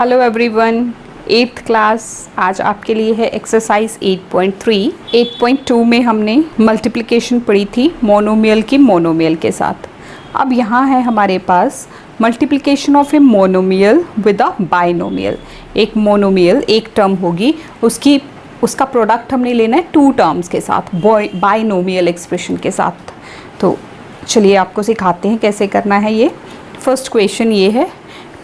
Hello everyone, 8th class आज आपके लिए है एक्सरसाइज 8.3। 8.2 में हमने मल्टीप्लिकेशन पढ़ी थी मोनोमियल की मोनोमियल के साथ। अब यहाँ है हमारे पास multiplication of a monomial with a binomial. एक मोनोमियल एक टर्म होगी, उसका प्रोडक्ट हमने लेना है टू टर्म्स के साथ, बाइनोमियल एक्सप्रेशन के साथ। तो चलिए आपको सिखाते हैं कैसे करना है ये। फर्स्ट क्वेश्चन ये है,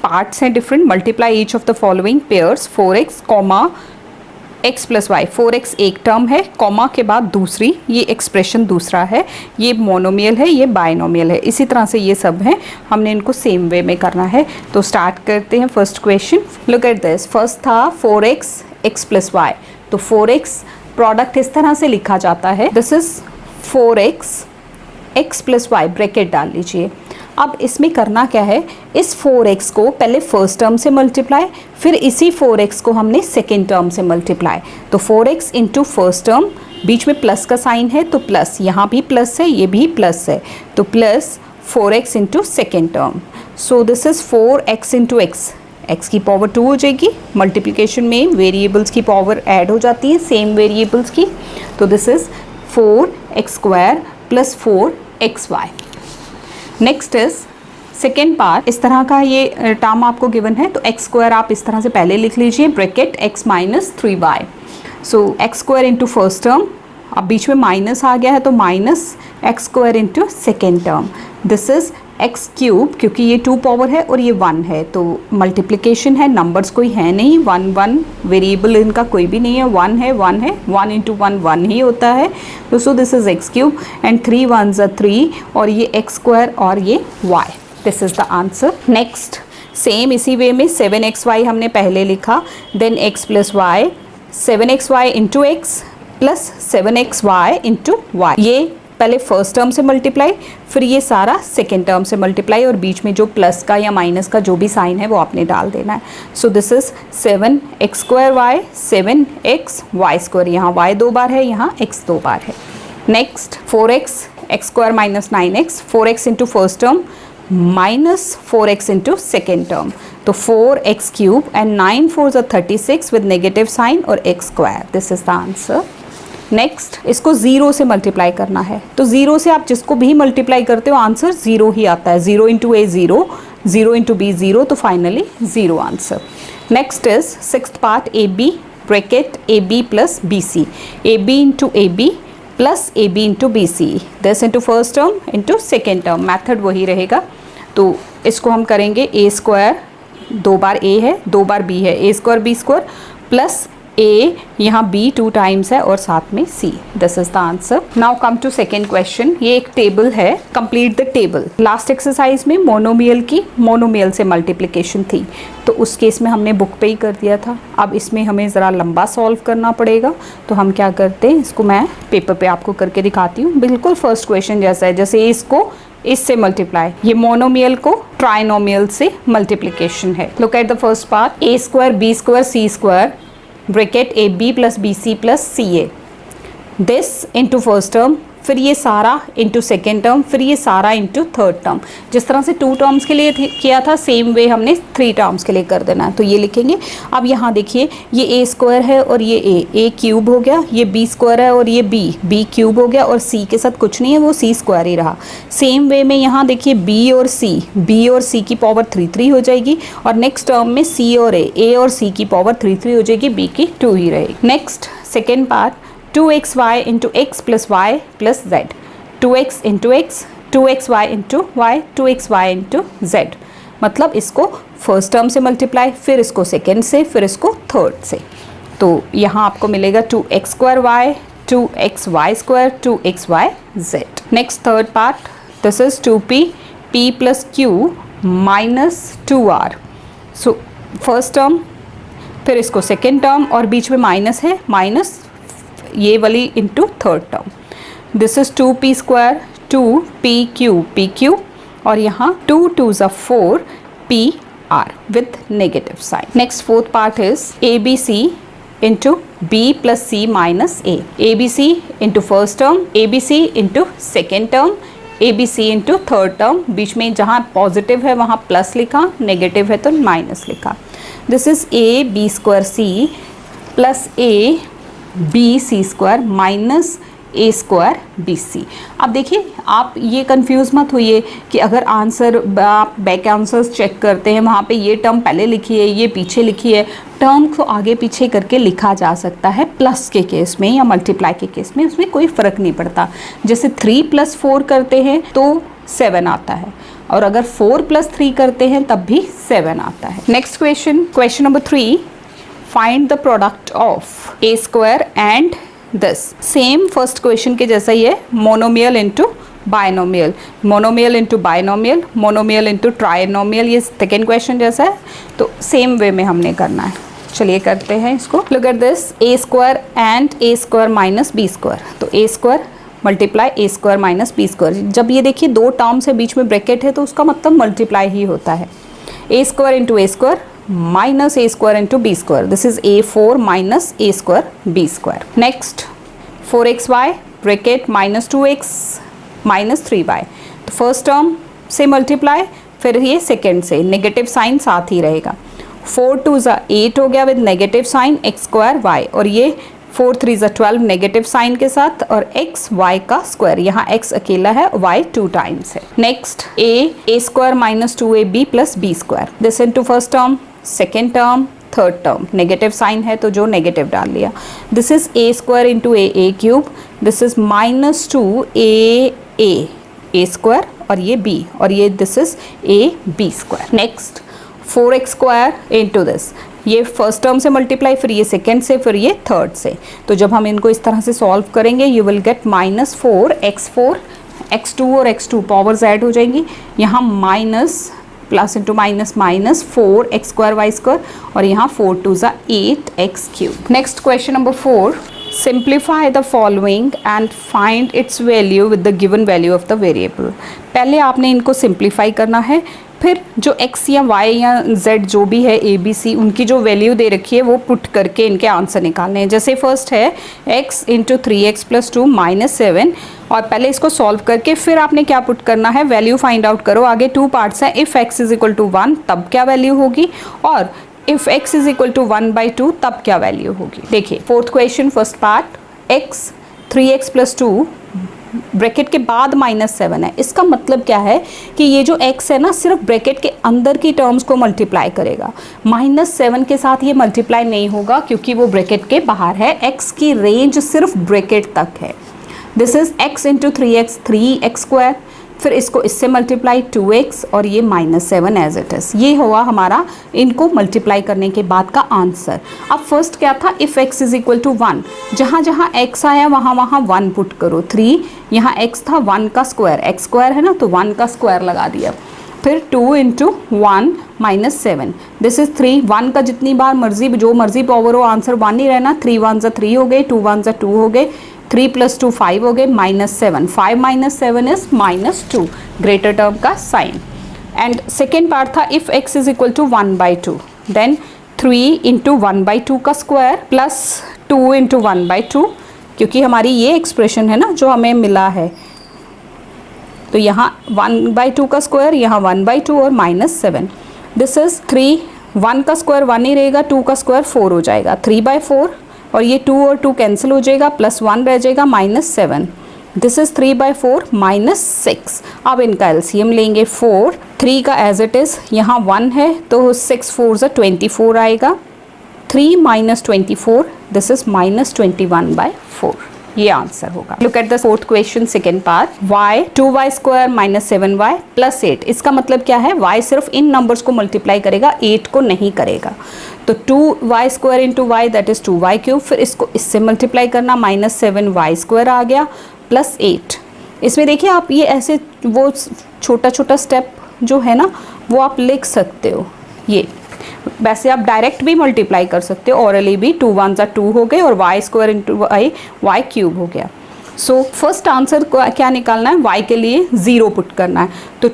पार्ट्स हैं different, multiply each of the following pairs 4x comma x plus y. 4x एक टर्म है, कॉमा के बाद दूसरी, ये एक्सप्रेशन दूसरा है, ये मोनोमियल है, ये बाइनोमियल है। इसी तरह से ये सब हैं, हमने इनको सेम वे में करना है। तो स्टार्ट करते हैं first question. Look at this, first था 4x x प्लस वाई। तो 4x प्रोडक्ट इस तरह से लिखा जाता है, this is 4x x plus y, bracket डाल लीजिए। अब इसमें करना क्या है, इस 4x को पहले फर्स्ट टर्म से मल्टीप्लाई, फिर इसी 4x को हमने सेकेंड टर्म से मल्टीप्लाई। तो 4x इंटू फर्स्ट टर्म, बीच में प्लस का साइन है तो प्लस, यहाँ भी प्लस है, ये भी प्लस है, तो plus 4x into second term. So this is 4x into x, x की पावर 2 हो जाएगी। मल्टीप्लिकेशन में वेरिएबल्स की पावर ऐड हो जाती है, सेम वेरिएबल्स की। तो this is 4x square plus 4xy। Next is second part, इस तरह का ये टर्म आपको गिवन है, तो एक्स स्क्वायर आप इस तरह से पहले लिख लीजिए, bracket x minus 3y। So x square into first term, अब बीच में माइनस आ गया है तो minus x square into second term. This is x cube, क्योंकि ये 2 पावर है और ये 1 है, तो मल्टीप्लिकेशन है, नंबर्स कोई है नहीं, 1 वेरिएबल इनका कोई भी नहीं है, 1 है 1 इंटू 1 ही होता है। तो सो this is x cube and 3 1s are 3 और ये एक्स स्क्वायर और ये y। This is the answer. Next same इसी वे में 7xy हमने पहले लिखा, then x plus y, 7xy into x plus 7xy into y. ये पहले फर्स्ट टर्म से मल्टीप्लाई, फिर ये सारा सेकेंड टर्म से मल्टीप्लाई, और बीच में जो प्लस का या माइनस का जो भी साइन है वो आपने डाल देना है। So this is 7x square y, 7x y square, यहाँ y 2 बार है, यहाँ x 2 बार है। Next 4x x square minus 9x, 4x into first term minus 4x into second term, तो 4x cube and 9 4s are 36 with negative sign और x square. This is the answer. Next इसको 0 से multiply करना है, तो 0 से आप जिसको भी मल्टीप्लाई करते हो आंसर 0 ही आता है। 0 इंटू ए 0, 0 इंटू बी 0, तो finally 0 answer. Next is sixth part, a b bracket a b plus b c, a b into a b plus a b into b c, this into first term into second term, method वही रहेगा। तो इसको हम करेंगे, ए square 2 बार ए है 2 बार b है, a square b square plus a, यहाँ b 2 टाइम्स है और साथ में c। This is the answer. Now come to second question. ये एक टेबल है, complete the table. Last exercise में मोनोमियल की मोनोमियल से मल्टीप्लिकेशन थी, तो उस केस में हमने बुक पे ही कर दिया था। अब इसमें हमें ज़रा लंबा सॉल्व करना पड़ेगा, तो हम क्या करते हैं, इसको मैं पेपर पे आपको करके दिखाती हूँ। बिल्कुल फर्स्ट क्वेश्चन जैसा है, जैसे इसको इससे मल्टीप्लाई, ये मोनोमियल को ट्राइनोमियल से मल्टीप्लिकेशन है। Look at the first part, a square b square c square bracket a b plus b c plus c a, this into first term, फिर ये सारा इंटू सेकेंड टर्म, फिर ये सारा इंटू थर्ड टर्म। जिस तरह से 2 टर्म्स के लिए किया था, सेम वे हमने 3 टर्म्स के लिए कर देना है। तो ये लिखेंगे। अब यहाँ देखिए, ये ए स्क्वायर है और ये ए क्यूब हो गया, ये बी स्क्वायर है और ये बी क्यूब हो गया, और सी के साथ कुछ नहीं है, वो सी स्क्वायर ही रहा। सेम वे में यहाँ देखिए, बी और सी की पावर 3 हो जाएगी, और नेक्स्ट टर्म में सी और ए और सी की पावर 3 हो जाएगी, बी की 2 ही रहेगी। Next second part, 2xy into x plus y plus z, 2x into x, 2xy into y, 2xy into z. मतलब इसको फर्स्ट टर्म से मल्टीप्लाई, फिर इसको सेकेंड से, फिर इसको थर्ड से। तो यहाँ आपको मिलेगा 2x square y, 2xy square, 2xy z. Next third part, this is 2p p plus q minus 2r। So first term, फिर इसको सेकेंड टर्म, और बीच में माइनस है, माइनस ये वाली into third term. This is 2p square 2p q, और यहाँ 2 2s are 4 pr with negative sign. Next fourth part is a b c into b plus c minus a b c into first term, a b c into second term, a b c into third term, बीच में जहाँ positive है वहाँ plus लिखा, negative है तो minus लिखा। This is a b square c plus a b c square minus a square b c. अब देखिए आप ये कंफ्यूज मत होइए कि अगर आंसर आप बैक आंसर्स चेक करते हैं वहाँ पे ये टर्म पहले लिखी है ये पीछे लिखी है, टर्म को आगे पीछे करके लिखा जा सकता है प्लस के केस में या मल्टीप्लाई के केस में, उसमें कोई फ़र्क नहीं पड़ता। जैसे 3 + 4 करते हैं तो 7 आता है, और अगर 4 + 3 करते हैं तब भी 7 आता है। Next question number 3, find the product of A square and this. Same first question के जैसा ही है, monomial into binomial, monomial into binomial, monomial into trinomial, ये सेकेंड क्वेश्चन जैसा है, तो सेम वे में हमने करना है। चलिए करते हैं इसको। Look at this, a square and a square minus b square, तो a square multiply a square minus b square. जब ये देखिए दो टर्म्स है बीच में ब्रैकेट है तो उसका मतलब मल्टीप्लाई ही होता है। A square into a square minus a square into b square, this is A4 minus a square b square. Next 4xy bracket minus 2x minus 3y, तो फर्स्ट टर्म से मल्टीप्लाई, फिर ये सेकेंड से, negative sign साथ ही रहेगा। 4 2 ज़ा 8 हो गया with negative sign x square y, और ये 4 3 ज़ा 12 नेगेटिव साइन के साथ, और x y का स्क्वायर, यहाँ x अकेला है y 2 टाइम्स है। Next a square minus 2ab plus b square, this into first term, second term, third term, negative sign है तो जो नेगेटिव डाल लिया। This is a square into a cube, this is minus 2a square, और ये b, और ये this is a b square. Next 4x square into this, ये फर्स्ट टर्म से मल्टीप्लाई, फिर ये सेकेंड से, फिर ये थर्ड से, तो जब हम इनको इस तरह से सॉल्व करेंगे you will get minus 4x4, x2 और x2 पावर्स ऐड हो जाएंगी, यहाँ minus plus into minus minus 4x square y square, और यहाँ 4 2 ज़ा 8x cube. Next question number 4, simplify the following and find its value with the given value of the variable. पहले आपने इनको simplify करना है, फिर जो x या y या z जो भी है a b c उनकी जो वैल्यू दे रखी है वो पुट करके इनके आंसर निकालने हैं। जैसे फर्स्ट है x into 3x plus 2 minus 7, और पहले इसको सॉल्व करके फिर आपने क्या पुट करना है, वैल्यू फाइंड आउट करो। आगे 2 पार्ट्स हैं, if x is equal to 1 तब क्या वैल्यू होगी, और if x is equal to 1/2 तब क्या वैल्यू होगी। देखिए fourth question, first part, x 3x plus 2 bracket के बाद -7 है, इसका मतलब क्या है कि ये जो x है ना सिर्फ ब्रैकेट के अंदर की टर्म्स को मल्टीप्लाई करेगा, -7 के साथ ये मल्टीप्लाई नहीं होगा क्योंकि वो ब्रैकेट के बाहर है, x की रेंज सिर्फ ब्रैकेट तक है। This is x into 3x 3x square, फिर इसको इससे मल्टीप्लाई 2x, और ये -7 एज इट इज़। ये हुआ हमारा इनको मल्टीप्लाई करने के बाद का आंसर। अब फर्स्ट क्या था, if x is equal to 1, जहाँ जहाँ x आया वहाँ वहाँ 1 पुट करो। 3 यहाँ x था, 1 का स्क्वायर, x स्क्वायर है ना तो 1 का स्क्वायर लगा दिया। फिर 2 इंटू 1 माइनस 7, दिस इज 3, 1 का जितनी बार मर्जी जो मर्जी पावर हो आंसर 1 ही रहना। 3 1 ज़ा 3 हो गए, 2 1 ज़ा 2 हो गए, 3 + 2 5 हो गए, -7, 5 - 7 इज -2, ग्रेटर टर्म का साइन। एंड सेकेंड पार्ट था if x is equal to 1/2, then 3 into 1/2 का स्क्वायर प्लस 2 इंटू 1/2, क्योंकि हमारी ये एक्सप्रेशन है ना जो हमें मिला है, तो यहाँ 1/2 का स्क्वायर, यहाँ 1/2 और -7। दिस इज 3, 1 का स्क्वायर 1 ही रहेगा, 2 का स्क्वायर 4 हो जाएगा, 3/4, और ये 2 और 2 कैंसिल हो जाएगा, +1 रह जाएगा, -7। This is 3/4 -6। अब इनका एलसीएम लेंगे 4, 3 का एज इट इज़, यहाँ 1 है तो 6 4 ज़ा 24 आएगा, 3 - 24, दिस इज -21/4, ये आंसर होगा। Look at the fourth question, second part, y 2y square -7y plus 8, इसका मतलब क्या है, y सिर्फ इन नंबर्स को मल्टीप्लाई करेगा, 8 को नहीं करेगा। तो 2y square into y that is 2y cube, फिर इसको इससे मल्टीप्लाई करना, -7y स्क्वायर आ गया प्लस 8। इसमें देखिए आप ये ऐसे वो छोटा छोटा स्टेप जो है ना वो आप लिख सकते हो। ये वैसे आप डायरेक्ट भी मल्टीप्लाई कर सकते हो, ऑरली भी, 2 1 ज़ा 2 हो गए, और y square into y cube हो गया। सो फर्स्ट आंसर को क्या निकालना है, y के लिए 0 पुट करना है, तो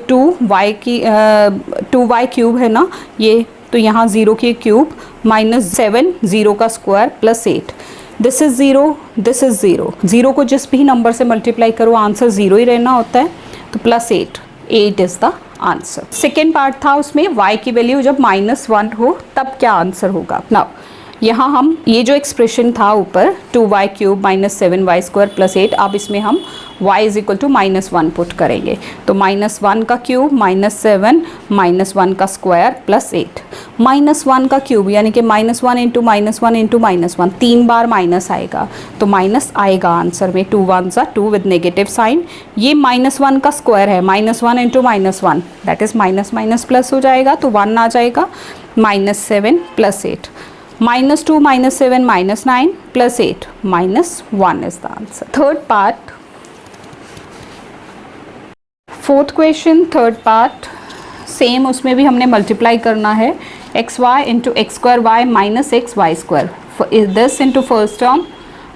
2y क्यूब है ना ये, तो यहाँ 0 की क्यूब -7, 0 का square plus 8, this is 0, this is 0, 0 को जिस भी नंबर से मल्टीप्लाई करो आंसर 0 ही रहना होता है, तो +8 is the answer. Second part था उसमें y की वैल्यू जब -1 हो तब क्या आंसर होगा। नाउ यहाँ हम ये जो एक्सप्रेशन था ऊपर 2y³ - 7y² + 8, अब इसमें हम y = -1 पुट करेंगे। तो -1 का क्यूब -7 -1 का स्क्वायर + 8। -1 का क्यूब यानी कि -1 × -1 × -1, 3 बार माइनस आएगा, तो माइनस आएगा आंसर में। 2 1s are 2 with negative sign. ये -1 का स्क्वायर है, -1 × -1 that is minus minus plus हो जाएगा, तो 1 आ जाएगा। -7 + 8, -2 - 7 -9 + 8 -1 is the answer. Third part, fourth question, third part same, उसमें भी हमने मल्टीप्लाई करना है। xy × x²y - xy², this into first term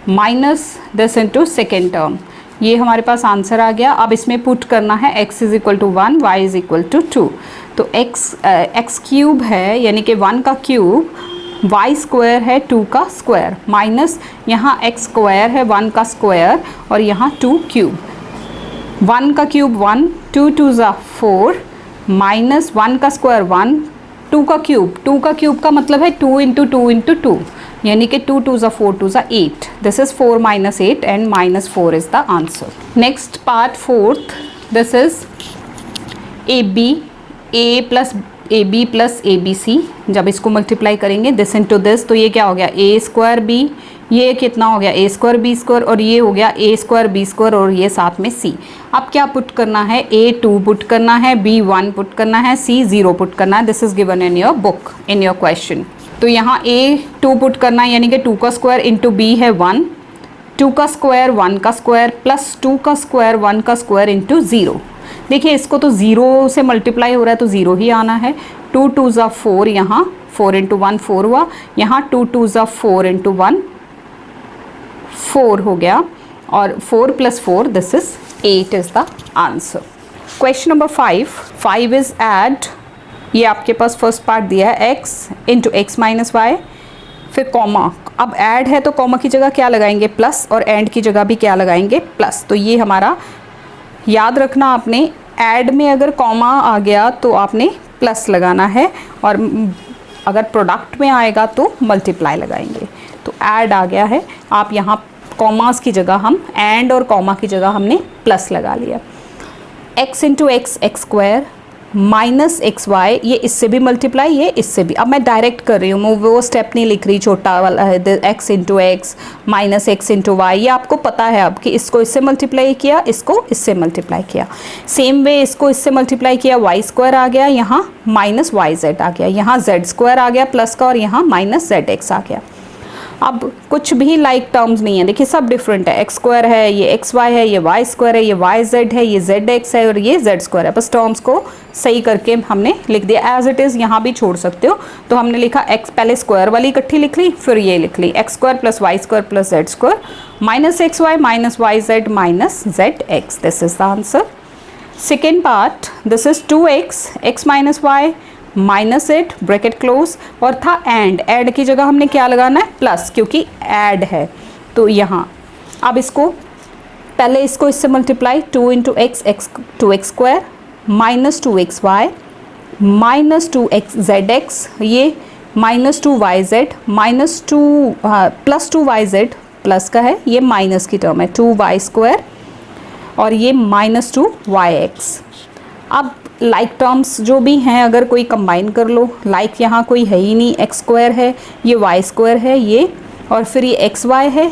minus this into second term. ये हमारे पास आंसर आ गया। अब इसमें पुट करना है x = 1 y = 2। तो x³ है यानी कि 1 का क्यूब, y² है 2 का स्क्वायर, माइनस यहाँ x² है 1 का स्क्वायर और यहाँ 2 क्यूब। 1 का क्यूब 1, 2 2s are 4, माइनस 1 का स्क्वायर 1, 2 का क्यूब का मतलब है 2 × 2 × 2, यानी कि 2 2s are 4, 2s are 8। This is 4 - 8 and -4 is the answer. Next part fourth, this is AB + ABC। जब इसको मल्टीप्लाई करेंगे दिस इंटू दिस, तो ये क्या हो गया A² B, ये कितना हो गया A² B² और ये हो गया A² B² और ये साथ में C। अब क्या पुट करना है, A2 पुट करना है, B1 पुट करना है, C0 पुट करना है। This is given in your book, in your question. तो यहाँ A2 पुट करना है यानी कि 2 का स्क्वायर इंटू B है 1, 2 का स्क्वायर 1 का स्क्वायर प्लस 2 का स्क्वायर 1 का स्क्वायर इंटू 0। देखिए इसको तो 0 से मल्टीप्लाई हो रहा है तो 0 ही आना है। 2 2s are 4, यहाँ 4 × 1 4 हुआ, यहाँ 2 2s are 4 × 1 4 हो गया और 4 + 4 this is 8 is the answer. Question number 5 is add. ये आपके पास फर्स्ट पार्ट दिया है x × x - y, फिर कॉमा। अब ऐड है तो कॉमा की जगह क्या लगाएंगे प्लस, और एंड की जगह भी क्या लगाएंगे प्लस। तो ये हमारा याद रखना आपने, ऐड में अगर कॉमा आ गया तो आपने प्लस लगाना है, और अगर प्रोडक्ट में आएगा तो मल्टीप्लाई लगाएंगे। तो ऐड आ गया है, आप यहाँ कॉमास की जगह हम एंड और कॉमा की जगह हमने प्लस लगा लिया। x × x x² minus xy, ये इससे भी मल्टीप्लाई, ये इससे भी। अब मैं डायरेक्ट कर रही हूँ, मैं वो स्टेप नहीं लिख रही छोटा वाला है, x × x minus x × y। ये आपको पता है अब कि इसको इससे मल्टीप्लाई किया, इसको इससे मल्टीप्लाई किया। सेम वे इसको इससे मल्टीप्लाई किया, y² आ गया, यहाँ माइनस yz आ गया, यहाँ z² आ गया प्लस का, और यहाँ माइनस zx आ गया। अब कुछ भी लाइक टर्म्स नहीं है, देखिए सब डिफरेंट है। x² है, ये xy है, ये y² है, ये yz है, ये zx है और ये z² है। बस टर्म्स को सही करके हमने लिख दिया एज इट इज़। यहाँ भी छोड़ सकते हो, तो हमने लिखा x, पहले स्क्वायर वाली इकट्ठी लिख ली, फिर ये लिख ली x² + y² + z² minus xy minus yz minus zx। This is the answer. Second part, this is 2x x - y minus 8 bracket close, और था एंड की जगह हमने क्या लगाना है प्लस, क्योंकि ऐड है। तो यहाँ अब इसको पहले इसको इससे multiply, 2 × x 2x² minus 2xy minus 2zx, ये minus 2yz minus 2 plus 2yz plus का है, ये माइनस की टर्म है 2y² और ये माइनस 2yx। अब लाइक टर्म्स जो भी हैं अगर कोई कंबाइन कर लो, लाइक यहाँ कोई है ही नहीं, x² है, ये y² है, ये और फिर ये xy है,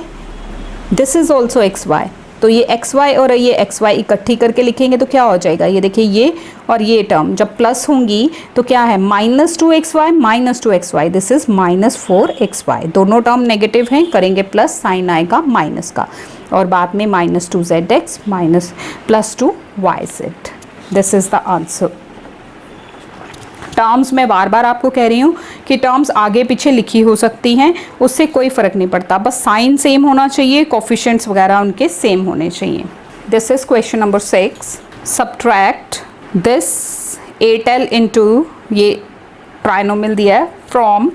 दिस इज़ ऑल्सो xy। तो ये xy और ये xy इकट्ठी करके लिखेंगे तो क्या हो जाएगा, ये देखिए ये और ये टर्म जब प्लस होंगी तो क्या है minus 2xy minus 2xy, this is minus 4xy। दोनों टर्म नेगेटिव हैं, करेंगे प्लस, साइन आएगा माइनस का, और बाद में minus 2zx minus plus 2yz। This is the answer. Terms मैं बार बार आपको कह रही हूँ कि टर्म्स आगे पीछे लिखी हो सकती हैं, उससे कोई फ़र्क नहीं पड़ता, बस साइन सेम होना चाहिए, कोफिशिएंट्स वगैरह उनके सेम होने चाहिए। This is question number 6। Subtract this 8l into, ये ट्राइनोमियल दिया है, फ्रॉम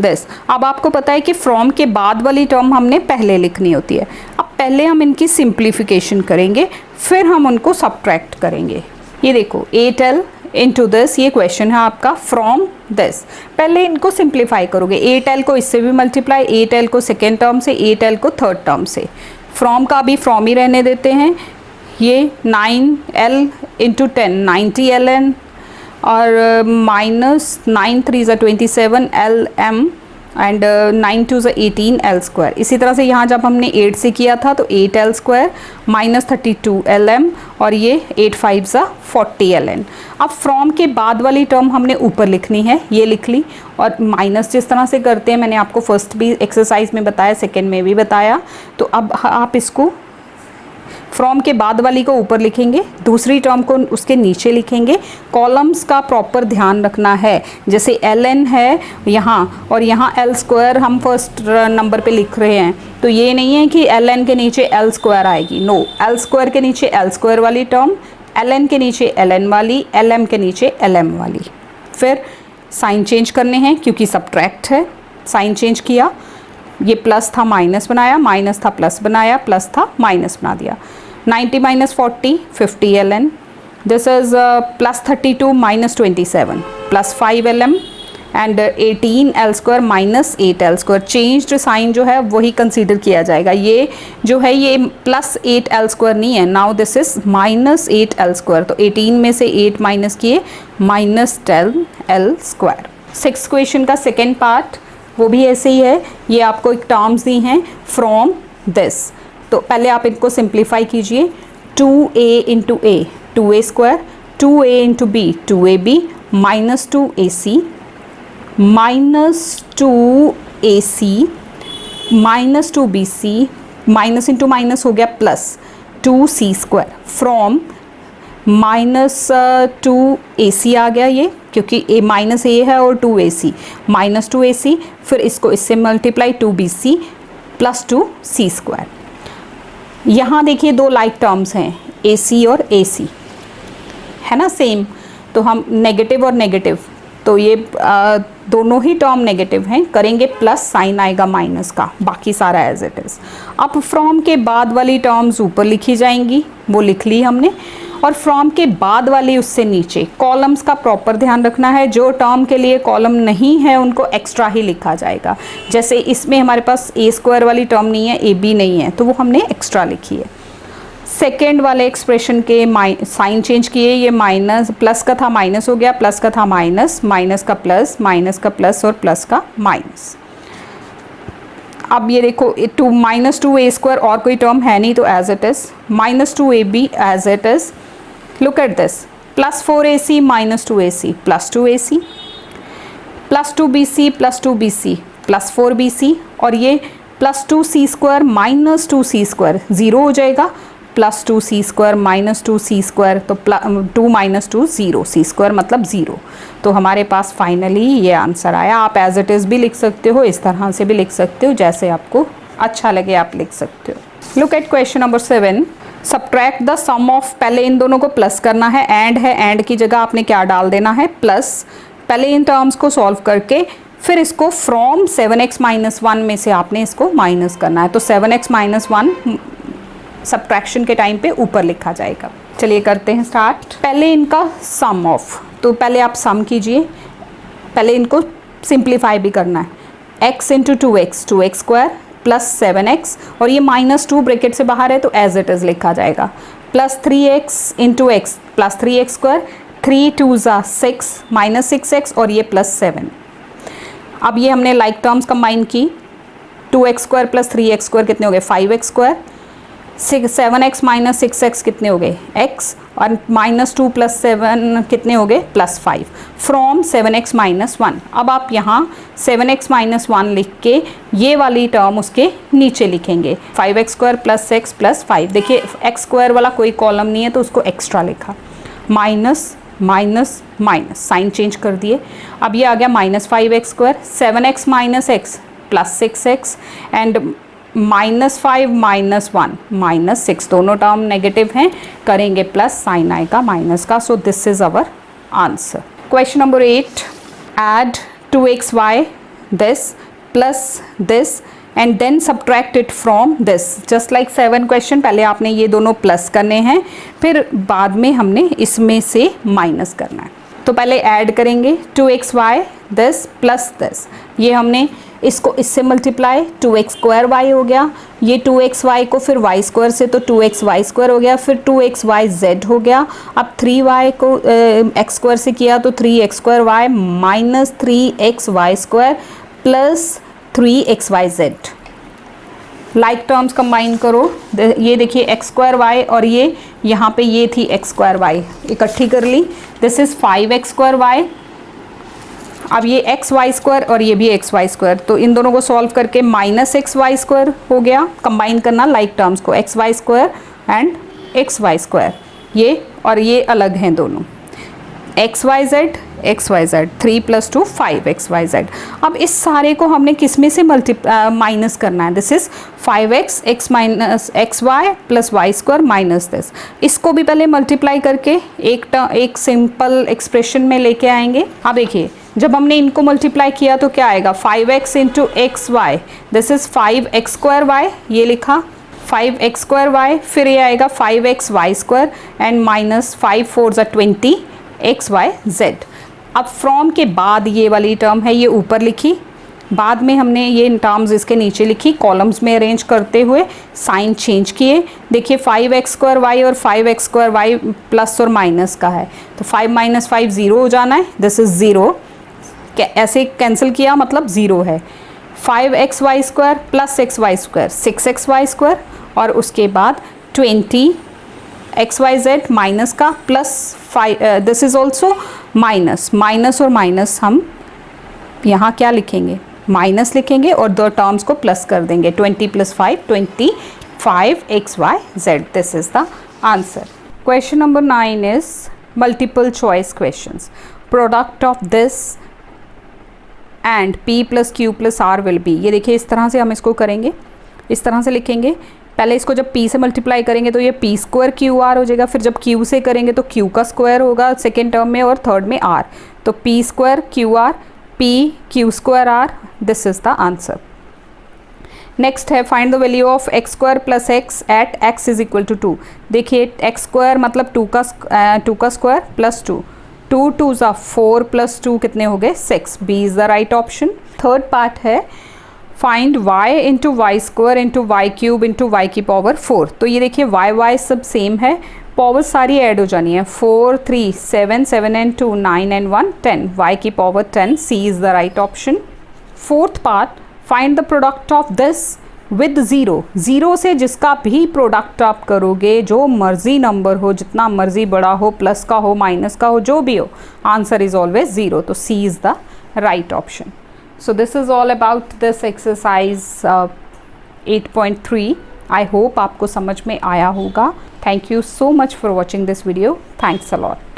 दिस। अब आपको पता है कि फ्रॉम के बाद वाली टर्म हमने पहले लिखनी होती है। अब पहले हम इनकी सिंप्लीफिकेशन करेंगे, फिर हम उनको सब्ट्रैक्ट करेंगे। ये देखो 8l इनटू दिस, ये क्वेश्चन है आपका फ्रॉम दिस। पहले इनको सिंप्लीफाई करोगे, 8l को इससे भी मल्टीप्लाई, 8l को सेकेंड टर्म से, 8l को थर्ड टर्म से। फ्रॉम का भी फ्रॉम ही रहने देते हैं। ये 9l इंटू 10 90ln और माइनस 9 3 ज़ा 27lm एंड 9 2 ज़ा 18l²। इसी तरह से यहाँ जब हमने 8 से किया था तो 8l² माइनस 32lm और ये 8 5 ज़ा 40ln। अब फ्रॉम के बाद वाली टर्म हमने ऊपर लिखनी है, ये लिख ली। और माइनस जिस तरह से करते हैं मैंने आपको फर्स्ट भी एक्सरसाइज में बताया, सेकेंड में भी बताया। तो अब आप इसको फ्रॉम के बाद वाली को ऊपर लिखेंगे, दूसरी टर्म को उसके नीचे लिखेंगे। कॉलम्स का प्रॉपर ध्यान रखना है, जैसे ln है यहाँ और यहाँ l² हम फर्स्ट नंबर पे लिख रहे हैं, तो ये नहीं है कि ln के नीचे l² आएगी, नो, l² के नीचे l² वाली टर्म, ln के नीचे ln वाली, lm के नीचे lm वाली। फिर साइन चेंज करने हैं क्योंकि सब्ट्रैक्ट है, साइन चेंज किया, ये प्लस था माइनस बनाया, माइनस था प्लस बनाया, प्लस था माइनस बना दिया। 90 minus 40 50ln, this is plus 32 minus 27 plus 5lm and 18l² minus 8l²। Changed sign जो है वही कंसीडर किया जाएगा। ये जो है ये प्लस 8l² नहीं है, now this is minus 8l²। तो 18 में से 8 माइनस किए, माइनस 10l²। 6th क्वेश्चन का सेकेंड पार्ट वो भी ऐसे ही है। ये आपको एक टर्म्स दी हैं फ्रॉम दिस, तो पहले आप इनको सिंप्लीफाई कीजिए। 2a into a 2a², 2a into b 2ab minus 2ac minus 2ac minus 2bc, minus into minus हो गया plus 2c² from minus 2ac आ गया ये, क्योंकि a माइनस a है और 2ac माइनस 2ac, फिर इसको इससे मल्टीप्लाई 2bc प्लस 2c²। यहाँ देखिए दो लाइक टर्म्स हैं ac और ac, है ना सेम, तो हम नेगेटिव और नेगेटिव, तो ये दोनों ही टर्म नेगेटिव हैं, करेंगे प्लस, साइन आएगा माइनस का, बाकी सारा एज इट इज़। अब फ्रॉम के बाद वाली टर्म्स ऊपर लिखी जाएंगी, वो लिख ली हमने, और फ्रॉम के बाद वाली उससे नीचे। कॉलम्स का प्रॉपर ध्यान रखना है, जो टर्म के लिए कॉलम नहीं है उनको एक्स्ट्रा ही लिखा जाएगा। जैसे इसमें हमारे पास a² वाली टर्म नहीं है, ab नहीं है, तो वो हमने एक्स्ट्रा लिखी है। सेकेंड वाले एक्सप्रेशन के साइन चेंज किए, ये माइनस प्लस का था माइनस हो गया, प्लस का था माइनस, माइनस का प्लस, माइनस का प्लस और प्लस का माइनस। अब ये देखो टू माइनस 2a² और कोई टर्म है नहीं, तो as it is minus 2ab as it is. Look at this, plus 4ac minus 2ac plus 2ac plus 2bc plus 2bc plus 4bc, और ये plus 2c² minus 2c² zero हो जाएगा, plus 2c² minus 2c², तो 2 minus 2 0, c² मतलब zero. तो हमारे पास finally ये answer आया। आप एज इट इज़ भी लिख सकते हो, इस तरह से भी लिख सकते हो, जैसे आपको अच्छा लगे आप लिख सकते हो। Look at question number 7, subtract the sum of, पहले इन दोनों को प्लस करना है, एंड है, एंड की जगह आपने क्या डाल देना है प्लस। पहले इन टर्म्स को सॉल्व करके फिर इसको फ्रॉम 7x माइनस 1 में से आपने इसको माइनस करना है, तो 7x माइनस 1 सब्ट्रैक्शन के टाइम पे ऊपर लिखा जाएगा। चलिए करते हैं स्टार्ट। पहले इनका सम ऑफ, तो पहले आप सम कीजिए, पहले इनको सिंप्लीफाई भी करना है। x into 2x 2x² plus 7x, और ये माइनस 2 ब्रैकेट से बाहर है तो एज इट इज़ लिखा जाएगा, plus 3x into x plus 3x², 3 2 ज़ा 6 माइनस 6x, और ये प्लस 7। अब ये हमने लाइक टर्म्स कंबाइन की, 2x² प्लस 3x² कितने हो गए 5x², 7x माइनस 6x कितने हो गए x, और माइनस 2 प्लस 7 कितने हो गए प्लस 5, फ्रॉम 7x माइनस 1। अब आप यहाँ 7x माइनस 1 लिख के ये वाली टर्म उसके नीचे लिखेंगे, 5x² प्लस x प्लस 5। देखिए x² वाला कोई कॉलम नहीं है तो उसको एक्स्ट्रा लिखा, minus minus minus, sign change कर दिए। अब ये आ गया minus 5x², 7x minus x plus 6x, and minus 5 minus 1 minus 6, दोनों टर्म नेगेटिव हैं, करेंगे प्लस, साइन आएगा माइनस का। So this is our answer. Question number 8, add 2xy this plus this and then subtract it from this, just like 7 question. पहले आपने ये दोनों plus करने हैं, फिर बाद में हमने इसमें से माइनस करना है। तो पहले ऐड करेंगे 2xy दिस प्लस दिस, ये हमने इसको इससे मल्टीप्लाई 2x स्क्वायर y हो गया, ये 2xy को फिर y स्क्वायर से तो 2xy स्क्वायर हो गया, फिर 2xyz हो गया। अब 3y को x स्क्वायर से किया तो 3x square y minus 3xy square plus 3xyz। Like terms combine करो, ये देखिए x स्क्वायर y और ये यहाँ पे ये थी x स्क्वायर y इकट्ठी कर ली, this is 5x square y। अब ये एक्स वाई स्क्वायर और ये भी एक्स वाई स्क्वायर, तो इन दोनों को सॉल्व करके माइनस एक्स वाई स्क्वायर हो गया। कंबाइन करना लाइक टर्म्स को, x y square and x y square, ये और ये अलग हैं दोनों, x y z 3 + 2 5x y z। अब इस सारे को हमने किस में से माइनस करना है, this is 5x x minus x y plus y square minus this. इसको भी पहले मल्टीप्लाई करके एक सिंपल एक्सप्रेशन में लेके आएंगे। अब देखिए जब हमने इनको मल्टीप्लाई किया तो क्या आएगा, 5x into x y, this is 5x square y, ये लिखा 5x स्क्वायर वाई, फिर ये आएगा 5x y square and minus 5 4 = 20 x y z। अब फ्रॉम के बाद ये वाली टर्म है ये ऊपर लिखी, बाद में हमने ये टर्म्स इसके नीचे लिखी, कॉलम्स में अरेंज करते हुए साइन चेंज किए। देखिए 5x स्क्वायर वाई और 5x स्क्वायर वाई प्लस और माइनस का है, तो 5 - 5 0 हो जाना है, दिस इज़ 0, ऐसे कैंसिल किया मतलब 0 है। 5x y square plus x y square 6x y square, और उसके बाद 20 एक्स वाई जेड माइनस का plus 5, this is also minus और माइनस हम यहाँ क्या लिखेंगे, माइनस लिखेंगे और दो टर्म्स को प्लस कर देंगे, 20 + 5 25 x y z, this is the answer. Question number 9 is multiple choice questions. Product of this and p + q + r will be, ये देखिए इस तरह से हम इसको करेंगे, इस तरह से लिखेंगे। पहले इसको जब p से मल्टीप्लाई करेंगे तो ये p स्क्वायर q r हो जाएगा, फिर जब q से करेंगे तो q का स्क्वायर होगा सेकेंड टर्म में और थर्ड में r, तो p square q r p q square r, this is the answer. Next है find the value of x square + x at x = 2। देखिए x स्क्वायर मतलब 2 का स्क्वायर प्लस 2, 2 2 = 4 + 2 कितने हो गए 6, b is the right option. Third part है find y into y square into y cube into y की power 4। तो ये देखिए y सब सेम है, पावर सारी ऐड हो जानी है, 4 3 7 7 and 2 9 and 1 10, y की power 10, c is the right option. Fourth part find the product of this with 0 से जिसका भी प्रोडक्ट आप करोगे, जो मर्जी नंबर हो, जितना मर्जी बड़ा हो, प्लस का हो माइनस का हो, जो भी हो, आंसर इज़ ऑलवेज 0, तो c is the right option. So this is all about this exercise 8.3. I hope आपको समझ में आया होगा। Thank you so much for watching this video. Thanks a lot.